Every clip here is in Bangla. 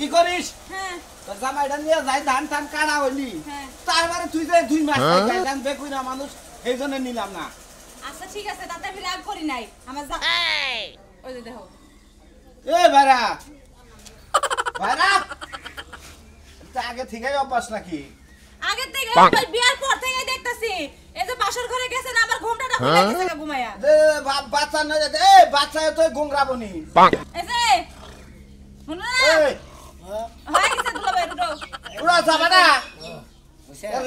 ই করিস হ্যাঁ তোর জামাইটা নিয়ে যাই ধান টান কাটা হইলি হ্যাঁ তারপরে তুই যে 2 মাস খাইতাম বেকুই না মানুষ এই জন্য নিলাম না আচ্ছা ঠিক আছে তাতে আমি রাগ করি নাই আমার ওই যে দেখো এ ভাইরা ভাইরা আগে থেকেই অভ্যাস নাকি আগে থেকে ভাই বিয়ার পর থেকে দেখতাছি এই যে বাসর ঘরে গেছেন আমার ঘুমটাটা খুলে গেছে ঘুমায়া বাচ্চা না এ বাচ্চা তো গোংরাবনি এই যে শুনো না হাই গেছে দুলাভাই দুটো পুরা যাবা না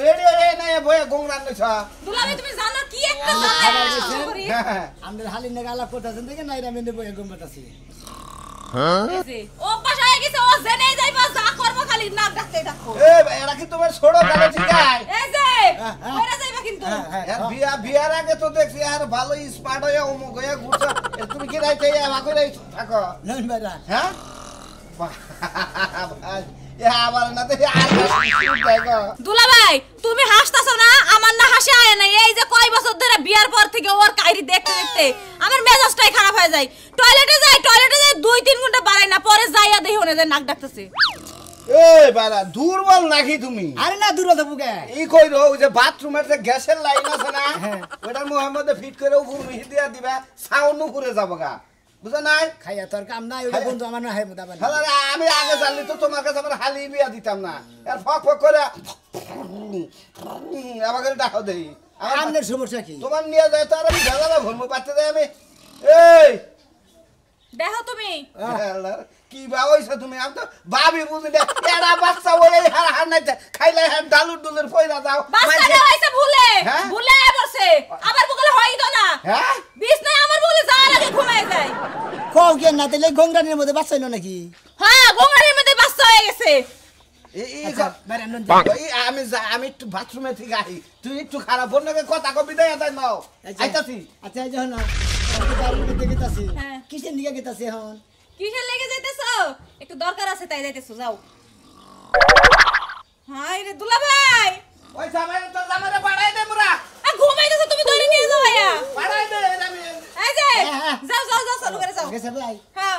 রেডি হয়ে না বয়ে গোংরান নছ দুলাভাই তুমি জানো কি একটা জানো করি আমাদের হালি নেগা আলাপ করতেছেন দেখে নাইরা মেনে বয়ে ঘুমাতাছি এই যে ও পাশায় গেছে ও জেনে যাইবা যা করব খালি নাক ডাকতে থাকো এ এরা কি তোমার ছোট কালো ঠিকাই এই যে কইরা যাইবা কিন্তু বিয়ার আগে তো দেখছি আর ভালো স্মার্ট হয়ে অমুক হয়ে ঘুরছো তুমি কি রাইতে আমাকে রাই থাকো নন ভাইরা হ্যাঁ আবার না দেখি আর দেখো দুলাভাই তুমি হাসতাছো না আমার না হাসি আয় না এই যে কয় বছর ধরে বিয়ার পর থেকে ওর কাইরি দেখতে দেখতে আমার মেজাজটাই খারাপ হয়ে যায় টয়লেটে যাই 2-3 ঘন্টা বাড়াই না পরে যাইয়া দেখি ওনে যে নাক ডাকতেছে এই বাড়া দুর্বল নাকি তুমি আরে না দূর হতে বুকে ই কইরো ওই যে বাথরুমের যে গ্যাসের লাইন আছে না ওটার মোহাম্মদে ফিট করে উপর মিহি দিয়া দিবা সাউন্ড করে যাবো গা বুঝো নাই খাইয়া তোর কাম নাই ওটা বন্ধু আমার না হয় মুদাবা হ্যাঁ আমি আগে জানলি তো তোমার কাছে আমার হালি বিয়া দিতাম না আর ফক ফক করে আমাকে ডাকো দেই আমাদের সমস্যা কি তোমার নিয়ে যায় তো আর আমি ভেজালে ভরমু পাতে দেয় আমি এই দেখো তুমি কি বাবাইছো তুমি আমি তো ভাবি বুঝি না এরা বাচ্চা ওই হার হার নাই খাইলে হার ডালুর দুলের পয়রা দাও বাচ্চাটা হইছে ভুলে ভুলে বসে আবার বগলে হই তো না হ্যাঁ বিছনায় আমার বলে যাওয়ার আগে ঘুমায় যায় কও কি না তাইলে গংরানির মধ্যে বাচ্চা না নাকি হ্যাঁ গোঙারের মধ্যে বাচ্চা হয়ে গেছে আমি একটু বাথরুমে থেকে আহি তুই একটু খারাপ বন্যকে কথা কবি দেয় নাও আইতাছি আচ্ছা যখন বাড়ির মধ্যে গেতাছি কিসের নিয়ে গেতাছি এখন কিসের লেগে যাইতেছো একটু দরকার আছে তাই যাইতেছো যাও হাই রে দুলাভাই ওই জামাইরে তো জামাইরে পাড়াই দে মুরা ঘুমাইতেছো তুমি ধরে নিয়ে যাও ভাইয়া পাড়াই দে আমি এই যে যাও যাও যাও চালু করে যাও গেছে ভাই হ্যাঁ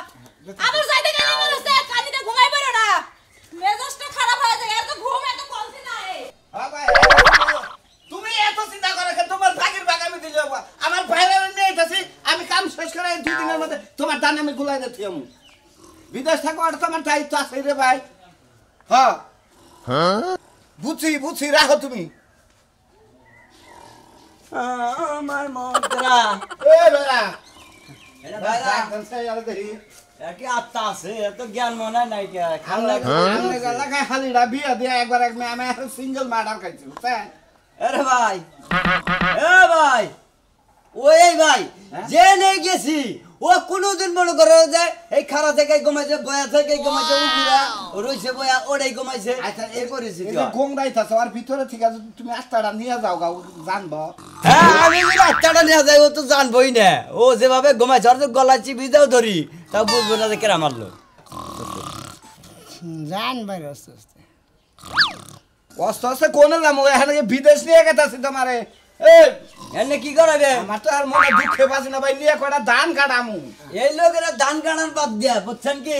আবার যাইতে গেলে বলছে কাজিটা ঘুমাই পারো না মেজাজটা খারাপ হয়ে যায় আর তো ঘুম এত কমতি না হ্যাঁ ভাই তুমি এত চিন্তা করে তোমার ভাগের ভাগ আমি দিলে আমার ভাইরা নিয়ে আইতাছি আমি কাম শেষ করে 2 দিনের মধ্যে তোমার দান আমি গুলাই দিতে আমি বিদেশ থাকো আর তোমার দায়িত্ব আছে রে ভাই হ্যাঁ বুঝছি রাখো তুমি আমার মন্ত্রা এ বেড়া এটা ভাইরা কি আত্মা আছে এত জ্ঞান মনে নাই কে খালি বিয়া দিয়া একবার এক আমি সিঙ্গেল মার্ডার খাইছি বুঝছেন আরে ভাই এ ভাই ওই ভাই যে নেই গেছি ও কোনদিন মনে করে যে এই খাড়া থেকে ঘুমাইছে বয়া থেকে ঘুমাইছে উগুরা রইছে বয়া ওড়াই ঘুমাইছে আচ্ছা এই করেছি এই যে গোংরাইতাছ আর ভিতরে থেকে তুমি আস্তাটা নিয়ে যাও গাও জানবো হ্যাঁ আমি যদি আত্মাটা নিয়ে যাই ও তো জানবই না ও যেভাবে ঘুমাইছে আর তো গলা চিপি দাও ধরি তাও বুঝবো না যে কেরা মারলো জান ভাই আস্তে আস্তে কষ্ট আছে কোনে যাবো এখানে বিদেশ নিয়ে গেতাছি তোমারে এই এনে কি করাবে আমার তো আর মনে দুঃখে বাসি না ভাই নিয়ে কটা ধান কাটামু এই লোকেরা ধান কাটার বাদ দিয়া বুঝছেন কি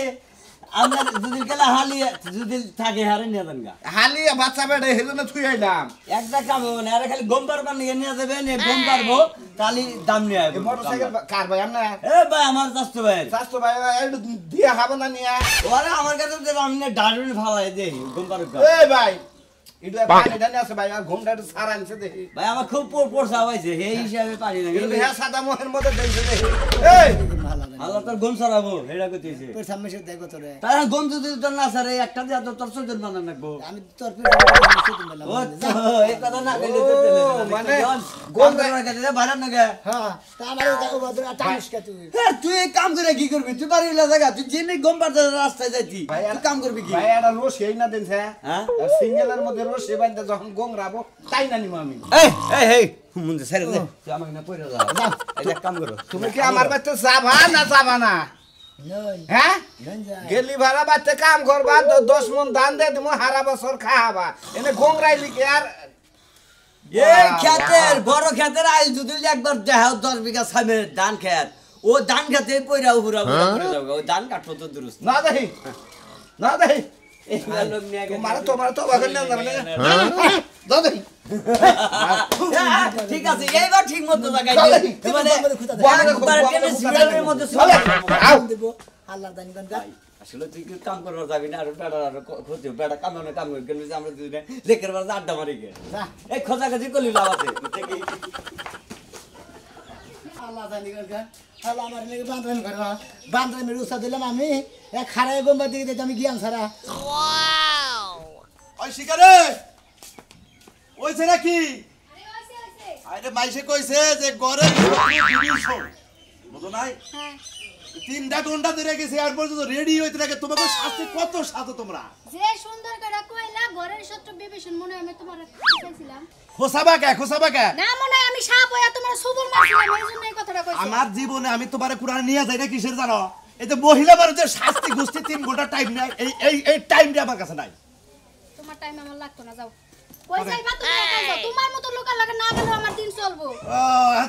আমরা যদি গেলে হালি যদি থাকে হারে নিয়ে যান গা হালি বাচ্চা বেড়ে হেজনে থুই আইলাম একটা কাম হবে না আরে খালি গম পারবার নিয়ে নিয়ে যাবে নে গম পারবো তালি দাম নিয়ে আইবো মোটরসাইকেল কার ভাই আমরা এ ভাই আমার চাস্তু ভাই স্বাস্থ্য ভাই একটু দিয়ে খাবো না নিয়ে ওরে আমার কাছে দেব আমি না ডারুন ফালাই দেই গম পারবো এই ভাই এটা পানি জানি আছে ভাই আর ঘুমটা একটু সারা আনছে দেখি ভাই আমার খুব পড়সা হইছে এই হিসাবে পারি না কিন্তু হ্যাঁ সাদা মোহের মধ্যে দেখছে দেখি এই ভালো না আল্লাহ তোর গম সরাবো হেডা কইতেছে তোর সামনে সে দেখো তোরে তাই গম যদি তোর না সারে একটা দিয়া তোর সজন বানান রাখবো আমি তোর পেছনে ও তো এই কথা না কইলে তো মানে গম করে কাটে ভাড়া না গে হ্যাঁ তা আমারে দেখো বদর আটামিস কা তুই তুই এই কাম করে কি করবি তুই বাড়ি লাগা তুই জেনে গম পাড়তে রাস্তায় যাইতি তুই কাম করবি কি ভাই এটা রোজ এই না দিনছে হ্যাঁ সিঙ্গেলের মধ্যে রোজ এই বাইন্দা যখন গোংরাবো তাই না নিমু আমি এই মুন্ডে ছেড়ে দে তুই আমাকে না পয়রা যা এই এক কাম করো তুমি কি আমার বাড়িতে যাবা না নই হ্যাঁ নন যা গেলি ভাড়া বাড়িতে কাম করবা 10 মন ধান দে তুমি হারা বছর খাওয়াবা এনে গোংরাইলি কি আর এই খেতের বড় খেতের আইল যদি একবার দেখাও 10 বিঘা সামনে ধান খেত ও ধান খেতে পয়রা উপুরা করে যাও ও ধান কাটতো তো দুরুস্ত না দেখি না দেই এগুলা লোক নিয়ে গেছে। তোমার তো বাগান না যাবে না দাও দেই ঠিক আছে এইবার ঠিক মতো লাগাই চলে। দিই মানে বাগানে একবার খুব টেনে বাগানে সিরিয়ালের মধ্যে চলে। আও। দেব আল্লাহ জানি কোন গা আসলে তুই কি কাম করবার যাবি না আর বেড়া আর ক্ষতি বেড়া কাম গেলে যে আমরা দুজনে লেকের বাজার আড্ডা মারি গে যা এই খোঁজাখুঁজি করলি লাভাতে আল্লাহ জানি কোন গা আল্লাহ আমার লাগি বান্দরামি করবা বান্দরামি রুসা দিলাম আমি এক খারায় গোম্বা দিকে দিতে আমি গিয়াম সারা ওই শিকারে ওইছে নাকি আরে মাইসে কইছে যে গরের ডিভিশন বুঝো নাই 3টা ঘন্টা ধরে গেছে আর পর্যন্ত রেডি হইতে থাকে তোমাকে শাস্তি কত সাথে তোমরা যে সুন্দর করে কইলা ঘরের শত্রু বিভীষণ মনে হয় আমি তোমার শিখাইছিলাম খোসাবা কে না মনে হয় আমি সাপ হইয়া তোমার সুবল মারছিলাম এইজন্য এই কথাটা কইছি আমার জীবনে আমি তোমারে কুরআন নিয়ে যাই না কিসের জানো এই যে মহিলা মানুষের শাস্তি গোষ্ঠী 3 ঘন্টা টাইম নাই এই টাইমটা আমার কাছে নাই তোমার টাইম আমার লাগতো না যাও কই যাইবা তুমি একা যাও তোমার মতো লোকের লাগে না গেলেও আমার দিন চলবো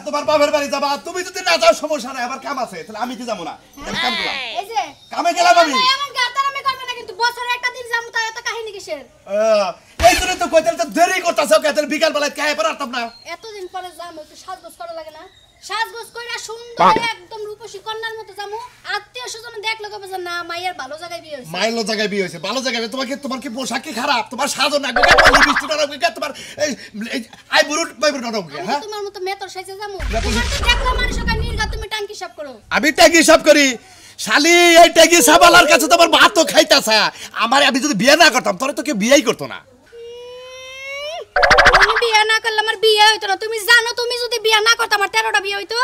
তোমার বাবার বাড়ি যাবা তুমি যদি না যাও সমস্যা নাই আবার কাম আছে তাহলে আমি কি যাবো না আমি কাম করলাম এই যে কামে গেলাম আমি এমন গাতারামি করবে না কিন্তু বছরে একটা দিন যামু তাই এত কাহিনী কিসের এই জন্য তো কইতে তো দেরি করতেছ কেন বিকাল বেলায় কায়ে পারতাম না এতদিন পরে যামু একটু সাজগোজ করা লাগে না সাজগোজ কইরা সুন্দর একদম রূপসী কন্যার মতো যামু আত্মীয় স্বজন দেখলে কবে যে না মায়ের ভালো জায়গায় বিয়ে হইছে মাইলো জায়গায় বিয়ে হয়েছে ভালো জায়গায় তোমার কি পোশাক কি খারাপ তোমার সাজন না গোটা লিপস্টিক না গোটা তোমার এই আইবুরু না আমি হ্যাঁ তোমার মতো মেতর সাইজে যামু তোমার তো দেখলা মানুষ ওকে নির্গা তুমি টাঙ্কি সাপ করো আমি ট্যাগি সব করি শালি এই ট্যাগি সাবালার কাছে তোমার ভাত তো খাইতাছে আমার আমি যদি বিয়ে না করতাম তাহলে তোকে বিয়েই করতো না তুমি বিয়ে না করলে আমার বিয়ে হইতো না তুমি জানো তুমি যদি বিয়ে না করতে আমার 13টা বিয়ে হইতো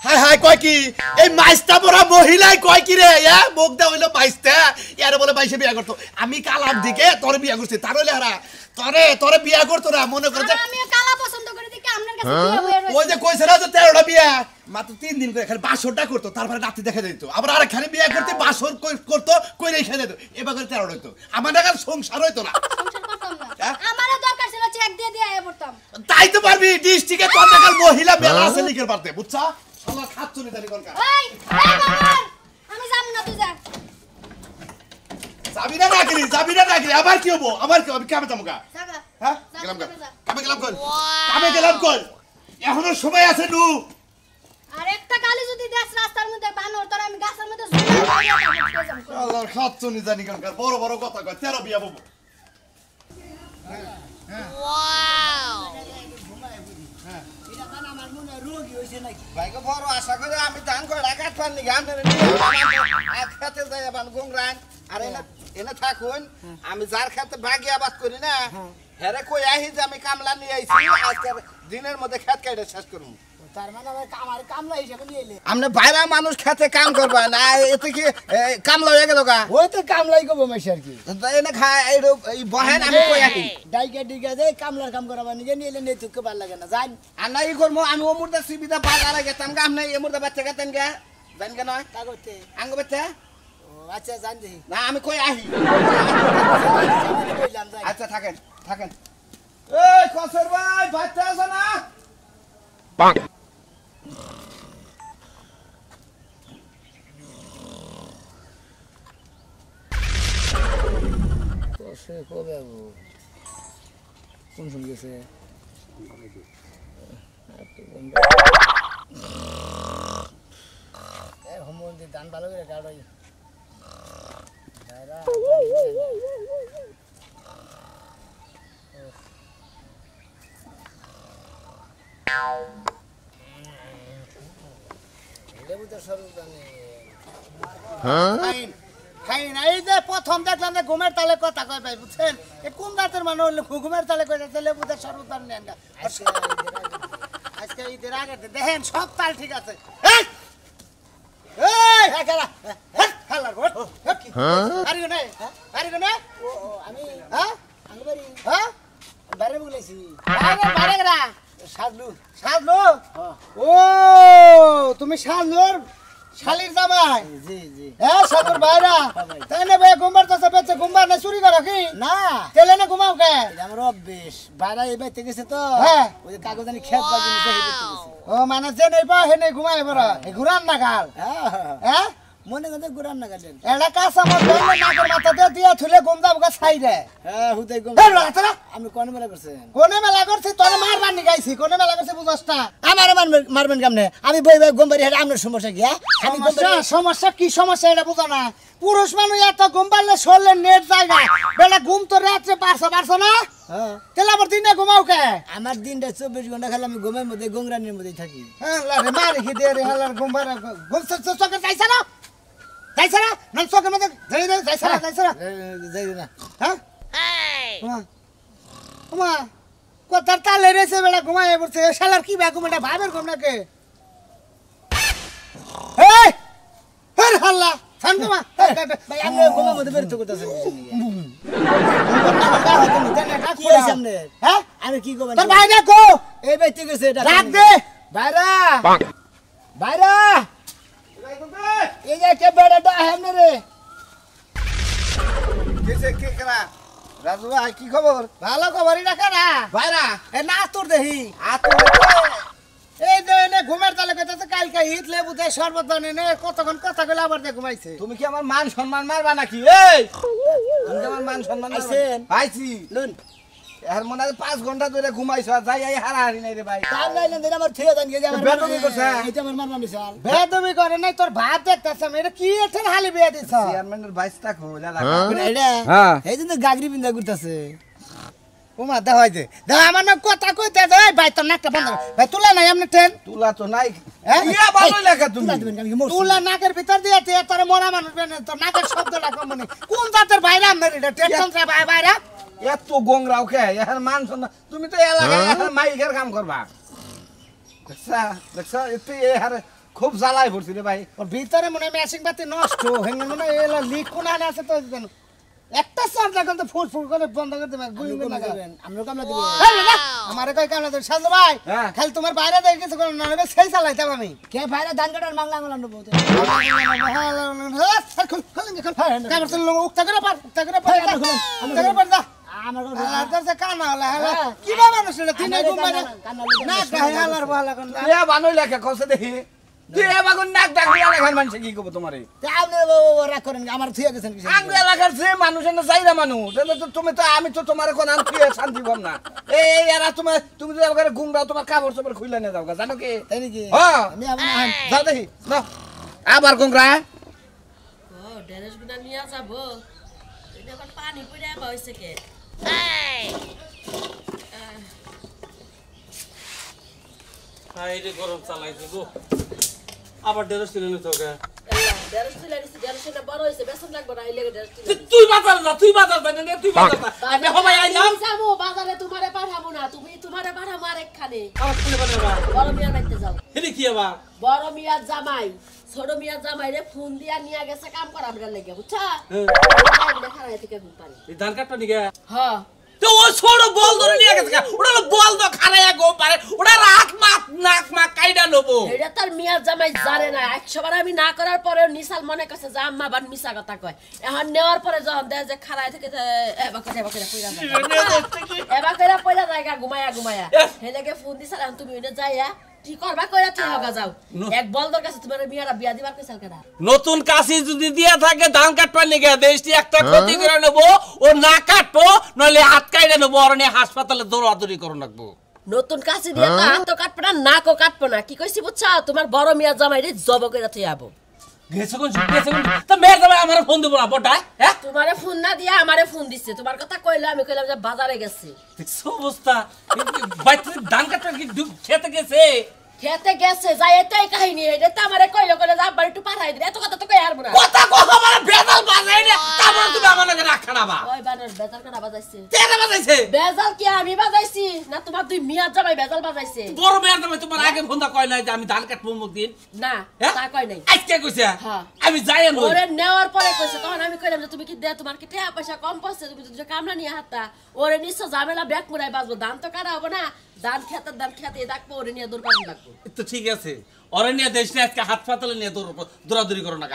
হাই হাই কয় কি এই মাইস্তা বড় মহিলাই কয় কি রে মুখ দা হইলো মাইস্তা এর বলে মাইসে বিয়ে করতো আমি কালার দিকে তোরে বিয়ে করছি তার হইলে হারা তোরে বিয়ে করতো না মনে করে যে আমিও কালা পছন্দ করে দেখি আপনার কাছে বিয়ে হয়ে রইছে ওই যে কইছে না যে 13টা বিয়ে মাত্র 3 দিন করে খালি বাসরটা করতো তারপরে রাতে দেখা দিত আবার আরেকখানে বিয়ে করতে বাসর করতো কই রেখে দিত এবার 13 হইতো আমার নাগাল সংসার হইতো না সংসার করতাম না হ্যাঁ? আমারও দরকার ছিল চেক দিয়ে দিয়ে আয়া পড়তাম তাই তো পারবি ডিস্ট্রিক্টে তোর নাগাল মহিলা মেলা আছে লিখের পারতে বুঝছা শালা খাচ্ছনি জানি কোন কাজ এই বাবা আমি যাবো না তুই যা যাবি না নাকি আবার কি হবো আবার কি আমি কামে যাবো গা জাগা হ্যাঁ গেলাম গা কামে গেলাম কল এখনো সময় আছে নু আর একটা গালি যদি দেশ রাস্তার মধ্যে বানর তোর আমি গাছের মধ্যে ঝুলে যাবো আল্লাহর খাচ্ছনি জানি কোন কাজ বড় বড় কথা কয় 13 বিয়া বলবো আমার মনে হয় রোগী হইছে নাকি ভাইকে বড় আশা করে আমি ধান করে রাখাত পারনি গান খেতে যাই আবার গোংরান আর এনে থাকুন আমি যার খেতে ভাগি আবাদ করি না হেরে কই আহি যে আমি কামলা নিয়ে আইছি আজকে দিনের মধ্যে খেত কাইটা শেষ করব তার মানে আমার কামলা হিসেবে নিয়ে এলে আপনি বাইরা মানুষ খেতে কাম করবা না এতে কি কামলা হয়ে গেল গা ওই তো কামলাই কব মাইছে আর কি এনে খায় এই বহেন আমি কই আহি ডাইকা ডিকা দে কামলার কাম করাবা নিজে নিয়ে এলে নেই তো ভাল লাগে না জান আর নাই করবো আমি ও মুর্দা সুবিধা বাজারে গেতাম গা আপনি এই মুর্দা বাচ্চা গেতেন গা জান কে নয় তা করতে আঙ্গ বাচ্চা ও আচ্ছা জান দেখি না আমি কই আহি কইলাম যাই আচ্ছা থাকেন এই কসর ভাই বাচ্চা আছে না সে কবে কোন শুন গেছে হোমন্দি ধান ভালো করে কাটাই লেবু তো সরু জানে খাইন এই যে প্রথম দেখলাম যে ঘুমের তালে কথা কয় ভাই বুঝছেন এ কোন জাতের মানুষ হলে ঘুমের তালে কয় যাচ্ছে লেবুদের সর্বদান নেন না আজকে ঈদের আগে দেখেন সব তাল ঠিক আছে এই খেলা খেলার ভোট আরে না আরে না ও আমি হ্যাঁ আমি বাড়ি হ্যাঁ বাইরে বলেছি বাইরে গরা সাজলু ও তুমি সাজলুর শালির জামাই জি জি হ্যাঁ সাগর ভাইরা তাই না ভাই ঘুমার তো সবেছে ঘুমার না চুরি করো কি না তেলে না ঘুমাও কে আমার অভ্যেস ভাইরা এই বাইতে গেছে তো হ্যাঁ ওই কাগজানি খেত বাজি নিতে গেছে ও মানে যে নেই পা হে নেই ঘুমায় বড় এই ঘুরান না গাল হ্যাঁ মনে করে গুরান না কাটেন এটা কাঁচা মাছ ধরলে নাকের মাথাতে দিয়ে থুলে গমজাম গা ছাই রে হ্যাঁ হুদাই গম এই রাতরা আমি কোন মেলা করছেন কোনে মেলা করছি তোরে মারবার নি গাইছি কোনে মেলা করছি বুঝছ না আমার মারবেন কেমনে আমি বই বই গম বাড়ি আপনার সমস্যা কি আমি গম সমস্যা সমস্যা কি সমস্যা এটা বুঝো না পুরুষ মানুষ এত ঘুম পারলে শরীরে নেট যায় না বেলা ঘুম তো রাত্রে পারছো না হ্যাঁ তাহলে আবার দিনে ঘুমাও কে আমার দিনটা 24 ঘন্টা খালি আমি ঘুমের মধ্যে গংরানির মধ্যে থাকি হ্যাঁ লারে মারি কি দে রে হালার ঘুম পারে ঘুম চোখে যাইছে না নন চোখের মধ্যে যাইছে না যাই না হ্যাঁ ওমা কথার তালে রেছে বেলা ঘুমায় পড়ছে শালার কি বা ঘুম এটা ভাবের ঘুম নাকি এই হের হাল্লা শান্তমা ভাই আমি ঘুমের মধ্যে বের তো করতেছেন সামনে হ্যাঁ আমি কি করব তোর ভাই দেখো এই বাইতে গেছে এটা রাখ দে বাইরা বাইরা এই যে কে বেড়াটা হেমনে রে কিসে কি করা রাজু ভাই কি খবর ভালো খবরই রাখা না ভাইরা এ না তোর দেহি এই যে এনে ঘুমের তালে কইতাছে কালকে হিটলে বুঝে শরবত বানিয়ে কতক্ষণ কথা কইলে আবার দিয়ে ঘুমাইছে তুমি কি আমার মান সম্মান মারবা নাকি এই তুমি কি আমার মান সম্মান আইছেন? আইছি লুন এর মনে হয় 5 ঘন্টা ধরে ঘুমাইছ যাই এই হারাহারি নাই রে ভাই কাম নাইলেন দিন আমার থিয়ে দেন যে আমার বেদবি করছে। এইটা আমার মারবা মিশাল বেদবি করে নাই তোর ভাত দেখতাছ এটা কি এঠান হালি বিয়া দিছ চেয়ারম্যানের 22 টাকা হইলা লাগা এটা হ্যাঁ। এই যে গাগরি বিন্দা করতেছে ওমা দেখাই দে দেখ আমার না কথা কইতে দে ভাই তোর নাকটা বন্ধ কর। ভাই তুলা নাই আমনে ট্রেন তুলা তো নাই ইয়া ভালো লাগা তুমি তুলা দিবেন, আমি কি মরছি? তুলা নাকের ভিতর দিয়ে তে তোর মরা মানুষ বেনে তোর নাকের শব্দটা কম মানে কোন জাতের ভাইরা আমনে এটা টেনশন রে ভাই ভাইরা এত গংরাও কে এর মান শুন তুমি তো এলাকায় মাইকের কাম করবা দেখছা এতে এ হারে খুব জ্বালাই পড়ছি রে ভাই ওর ভিতরে মনে মেশিং বাতি নষ্ট হেঙ্গে মনে এলা লিক কোন আছে তো জানো একটা চার্জ এখন তো ফুল ফুল করে বন্ধ করে দেবে গুলি আপনি না কামলা দিবেন আমরা কামলা দিব আমারে কই কামলা দেব সাজু ভাই খালি তোমার বাইরে দেখে কিছু কোন না রে সেই চালাইতাম আমি কে ভাইরা ধান কাটার মাংলা আঙুল আমরা বহুত আমার কি বাবা মানুষ তিনে ঘুমায় না হালার ভালো কোন এ বানই লেখা কসে দেখি তুই এ বাগুন নাক ডাক দিয়া লেখার মানুষ কি কব তোমারে আপনি রাগ করেন আমার থিয়ে গেছেন কিছু আঙ্গুল এলাকার যে মানুষ না যাইরা মানুষ তাহলে তো তুমি তো আমি তো তোমার কোন আর কি শান্তি পাম না এই এরা তুমি যে এবারে গুংরা তোমার কাপড় চোপড় খুইলা নিয়ে যাও জানো কি তাই নাকি হ্যাঁ আমি আপনার যাও দেখি না আবার গুংরা ও ড্রেস গুনা নিয়ে যাবো এটা আবার পানি পড়ে বইছে কে আইরে গরম চালাইছে গো আবার ডেরস কিনে নিতে হবে ড্রেস তুলে দিছি ড্রেস না বড় হইছে বেসন লাগবে না এই লাগে ড্রেস তুলে তুই বাজার যা তুই না আমি হবাই আইলাম যাবো বাজারে তোমারে পাঠাবো না তুমি তোমারে পাঠাবো আরেকখানে আমার খুলে পাঠাবা বড় মিয়া বাইতে যাও হেদি কি আবার বড় মিয়া জামাই ছোট মিয়া জামাই রে ফোন দিয়া নিয়ে গেছে কাম করা আমরা লাগে বুঝছা খারাই থেকে ঘুম পারি এই ধান কাটটা নিগে হ্যাঁ তো ও ছোট বল ধরে নিয়ে গেছে ওটা বল তো খারাইয়া গো পারে ওটা রাত নাক কাইডা লবো এটা তার মিয়া জামাই জানে না 100 বার আমি না করার পরেও নিসাল মনে করছে যে আম্মা বান মিছা কথা কয় এখন নেওয়ার পরে যখন দেয় যে খারাই থেকে এবা করে পয়লা জায়গা ঘুমায়া হেলেকে ফোন দিছাল এখন তুমি ওইটা যাইয়া কি করবা কইরা তুই হগা যাও এক বলদর কাছে তোমার মিয়ারা বিয়া দিবার কইছাল কেডা নতুন কাশি যদি দিয়া থাকে ধান কাটবা নিগে দেশটি একটা ক্ষতি করে নেব ও না কাটবো নইলে হাত কাইড়ে নেব আর নিয়ে হাসপাতালে দৌড়াদৌড়ি করো লাগবো নতুন কাছে দিয়া তো হাত তো কাটবো না নাকও কাটবো না কি কইছি বুঝছা তোমার বড় মিয়া জামাই রে জব কইরা তুই আবো গেছে কোন তো মেয়ের জামাই আমার ফোন দেব না বড় হ্যাঁ তোমারে ফোন না দিয়া আমারে ফোন দিছে তোমার কথা কইলা আমি কইলাম যে বাজারে গেছে দেখছো অবস্থা বাইতে ধান কাটটা কি খেতে গেছে খেতে গেছে যাই এটাই কাহিনী এটা তো আমারে কইলো কইলে যা বাড়ি একটু পাঠাই দিলে এত কথা তো কই হারবো না কথা কখনো মানে বেজাল বাজাই না তারপর তুমি আমার লাগে রাখা না বা ওই বানর বেজাল কাটা বাজাইছে তেরা বাজাইছে বেজাল কি আমি বাজাইছি না তোমার দুই মিয়া জামাই বেজাল বাজাইছে বড় মেয়ের জামাই তোমার আগে ফোন দা কয় নাই যে আমি ধান কাটবো মুখ দিন না হ্যাঁ? তা কই নাই আজকে কইছে হ্যাঁ। আমি যাই না ওরে নেওয়ার পরে কইছে তখন আমি কইলাম যে তুমি কি দে তোমার কি টাকা পয়সা কম পড়ছে তুমি যদি কামলা নিয়ে হাতটা ওরে নিশ্চয় ঝামেলা ব্যাগ মুড়াই বাজবো ধান তো কাটা হবো না ধান খেতে ডাকবো ওরে নিয়ে দৌড় পানি ডাকবো তো ঠিক আছে ওরে নিয়ে দেশ নিয়ে আজকে হাত পাতালে নিয়ে দৌড়াদৌড়ি করো না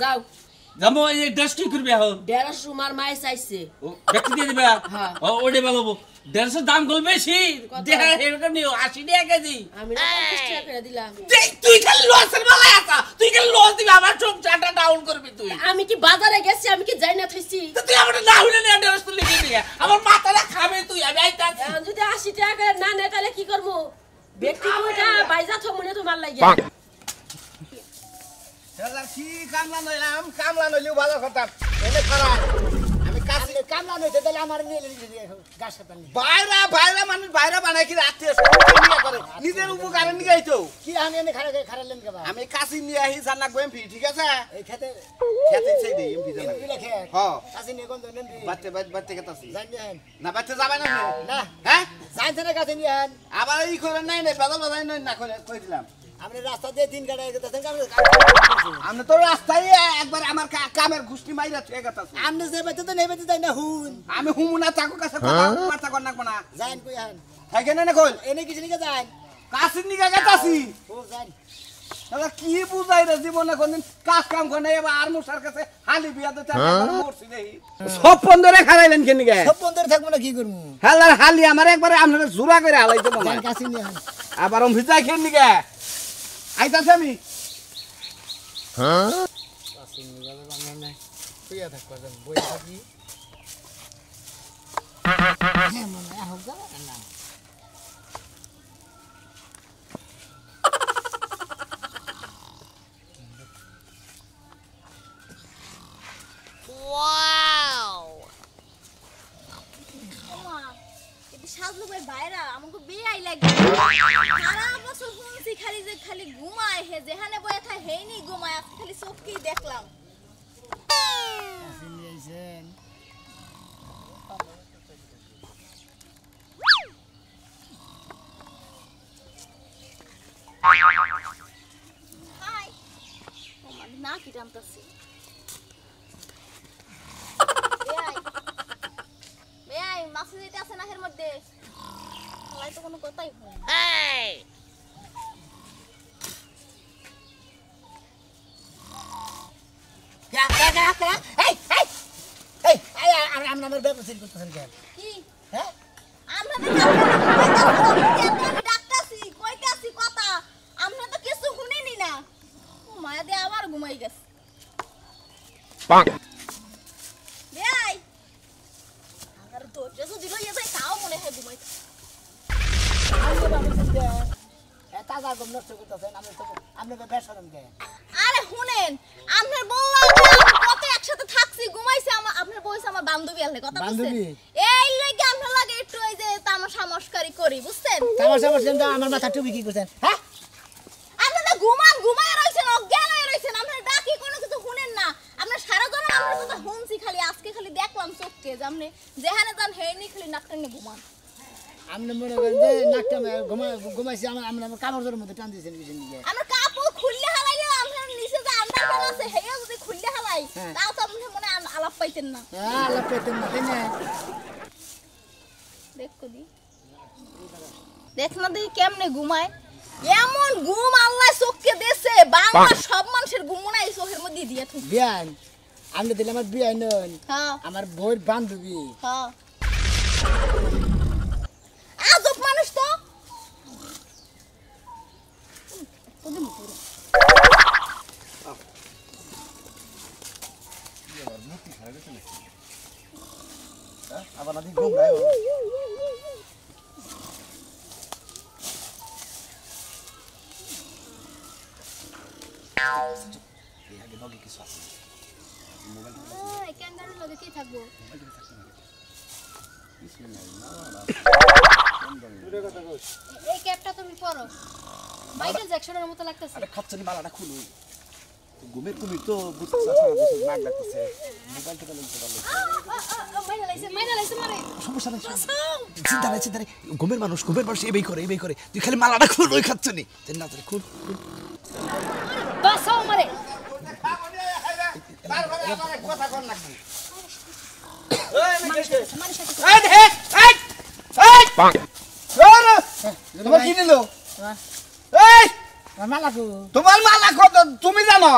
যাও যাবো এই ড্রেস কি করবে এখন 150 রুমার মাই চাইছে ও ব্যক্তি দিয়ে দিবে হ্যাঁ। ও ওডে ভালো ড্রেসের দাম গুলো বেশি দেখা এরকম নিও 80 টাকা কেজি আমি না 50 টাকা করে দিলাম তুই খালি লসের মালা চাচা তুই কি লস দিবি আমার সংসারটা ডাউন করবি তুই আমি কি বাজারে গেছি আমি কি যাই না থইছি তো তুই আমার না হইলে না ড্রেস তুই লিখে দিয়ে আমার মাথাটা খাবে তুই আমি আইতাছি এখন যদি 80 টাকা করে না নেয় তাহলে কি করবো ব্যক্তি বইটা বাইজা থমনে তোমার লাগিয়া শালা কি কামলা নইলাম কামলা নইলেও ভালো কথা এনে করা আমি কাছে কামলা নইতে তাহলে আমার নিয়ে গাছ কাটা নিয়ে বাইরা মানুষ বাইরা বানায় কি আত্মীয় স্বজন করে নিজের উপকারে নিয়ে আইতো কি আমি এনে খারালেন কে বা আমি কাছে নিয়ে আহি জানা গোয়েম ফি ঠিক আছে এই খেতে খেতে সেই দেই এমপি জানা এগুলা খেত হ্যাঁ কাছে নিয়ে কোন দেন বাতে কেতাছি জানেন না বাতে যাবে না না হ্যাঁ জানছেন কাছে নিয়ে আন আবার এই করে নাই নাই বাদল বাদাই নই না করে কই দিলাম আপনি রাস্তা দিয়ে দিন কাটাই গেছেন আপনি আমরা তো রাস্তায় একবার আমার কামের গুষ্টি মাইরা থুয়ে গেতাছি আপনি যে বেতে তো নেই বেতে যাই না হুন আমি হুমুনা তাকো কাছে কথা কর না কোনা যাইন কই আন থাকে না কই এনে কিছু নিকে যাইন কাছে নিয়ে গেতাছি ও যাইন দাদা কি বুঝাই রে জীবনে কোনদিন কাজ কাম করে নাই এবার আর মুসার কাছে হালি বিয়া দিতে মরছি দেই সব বন্ধরে খারাইলেন কেন গে সব বন্ধরে থাকবো না কি করব হেলার হালি আমার একবারে আপনারা জোড়া করে হালাইতে মনে যাইন কাছে নিয়ে আন আবার ওম ভিজা কেন গে আইতাছে আমি কাছে নিয়ে যাবে আমরা নাই তুইয়া থাকবা যান বই থাকি হ্যাঁ মনে হোক যা না সাজলু ভাই বাইরা আমাকে বিয়ে আই লাগে সারা বছর শুনছি খালি যে খালি ঘুমায় হে যেখানে বয়ে থাকে হেইনি ঘুমায় আজকে খালি চোখেই দেখলাম কাছে নিয়ে আইছেন হাই আমার না কি টানতাছি বেয়াই মাছ দিতে আছে না এর মধ্যে তো কোনো কথাই হয় না আমরা আমার ব্যবস্থা করতেছেন কেন কি হ্যাঁ আমরা ডাক্তারছি কইতাছি কথা আমরা তো কিছু শুনিনি না ও মায়া দিয়ে আবার ঘুমাই গেছে বেয়াই আর তো যদি লইয়া যায় তাও মনে হয় ঘুমাইতে তাজা গম নষ্ট করতেছেন আপনি বেসরম কে আরে শুনেন আপনার বউ কত একসাথে থাকছি ঘুমাইছি আপনার বউছে আমার বান্ধবী আলে কথা বলছেন এই লাগি আপনার লাগে একটু ওই যে তামাশা মস্কারি করি বুঝছেন তামাশা বলছেন তো আমার মাথা টুপি কি করছেন হ্যাঁ আপনারা ঘুমায় রইছেন অজ্ঞান হয়ে রইছেন আপনারা ডাকি কোনো কিছু শুনেন না আপনার সারা জন আমার কথা শুনছি খালি আজকে খালি দেখলাম চোখকে যে আপনি যেখানে যান হেইনি খালি নাকটা নিয়ে ঘুমান আপনি মনে করেন যে নাকটা ঘুমাইছি আমার কামড়ের মধ্যে টান দিয়েছেন কিছু নিয়ে আমার কাপড় খুললে হালাইলে আপনার নিচে যে আন্ডারপ্যান্ট আছে হেয়া যদি খুললে হালাই তাও তো আপনি মনে আলাপ পাইতেন না হ্যাঁ আলাপ পেতেন না তাই না দেখ না দেখি কেমনে ঘুমায় এমন ঘুম আল্লাহ চোখকে দিয়েছে বাংলা সব মানুষের ঘুম নাই চোখের মধ্যে দিয়ে থুই বিয়ান আপনি দিলে আমার বিয়ান নন হ্যাঁ আমার বউর বান্ধবী হ্যাঁ আজব মানুষ তো আবার নাকি ঘুম নাই ক্যাঙ্গারুর লগে কি থাকবো এই ক্যাপটা তুমি পরো মাইকেল জ্যাকসনের মতো লাগতেছে আরে খাচ্ছনি মালাটা খুলু ঘুমের কুমির তো বুঝতে নাক ডাকতেছে মোবাইলটা তো লইতে পারলো মাইনা লাইছে মারে সমস্যা নাই চিন্তা নাই ঘুমের মানুষ এই করে তুই খালি মালাটা খুল ওই খাচ্ছনি না তোরে খুল বাসাও মারে কথা কর না তোমার কি নিল মালাকু তোমার মালা কত তুমি জানো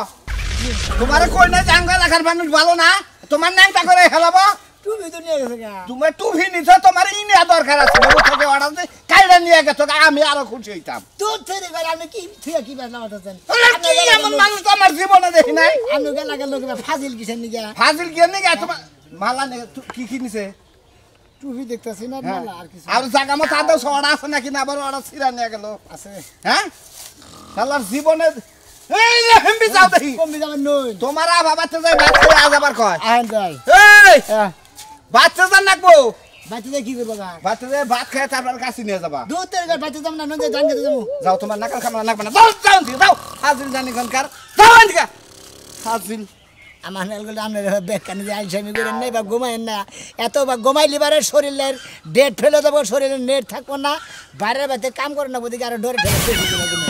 তোমার কই না জাঙ্গা রাখার মানুষ ভালো না তোমার ন্যাংটা করে খেলাবো তুমি তো নিয়ে গেছে গা তুমি টুভি নিছো তোমার ইনে দরকার আছে থেকে অর্ডার দে কাইরা নিয়ে গেছো আমি আরো খুশি হইতাম তোর থেকে ভাই আমি কি তুই কি বাজনা মাথাছেন কি এমন মানুষ তো আমার জীবনে দেখি নাই আমি গেলা গেল ফাজিল কিসের নিগা ফাজিল গিয়ে নিয়ে গেছো মালা নিয়ে কি কিনিছে টুপি দেখতেছি না হ্যাঁ। মালা আর কিছু আর জায়গা মতো আদৌ সড়া আছে নাকি না আবার অর্ডার ছিড়া নিয়ে গেল আছে হ্যাঁ শালার জীবনে এই যে হেমবি যাও দেখি কমবি যাবেন নই তোমার বাবাতে যাই বাচ্চা আজ আবার কয় আহেন যাই এই বাচ্চা যান নাকবো বাচ্চাদের কি করবো গা বাচ্চা যাই ভাত খেয়ে তারপর কাছে নিয়ে যাবা দূর থেকে বাচ্চা যাম না নন্দে জান খেতে যাবো যাও তোমার নাকাল খামা নাকবা না যাও যাও দিকে যাও হাজির জানি খানকার যাও এদিকে হাজির আমার নালগুলো আপনার বেকানি যে আলসামি করেন নাই বা ঘুমাইন না এত বা ঘুমাইলি বারে শরীরের ডেট ফেলে দেবো শরীরের নেট থাকবো না বাইরের বাড়িতে কাম করে না ওদিকে আরো ডরে ঠেলে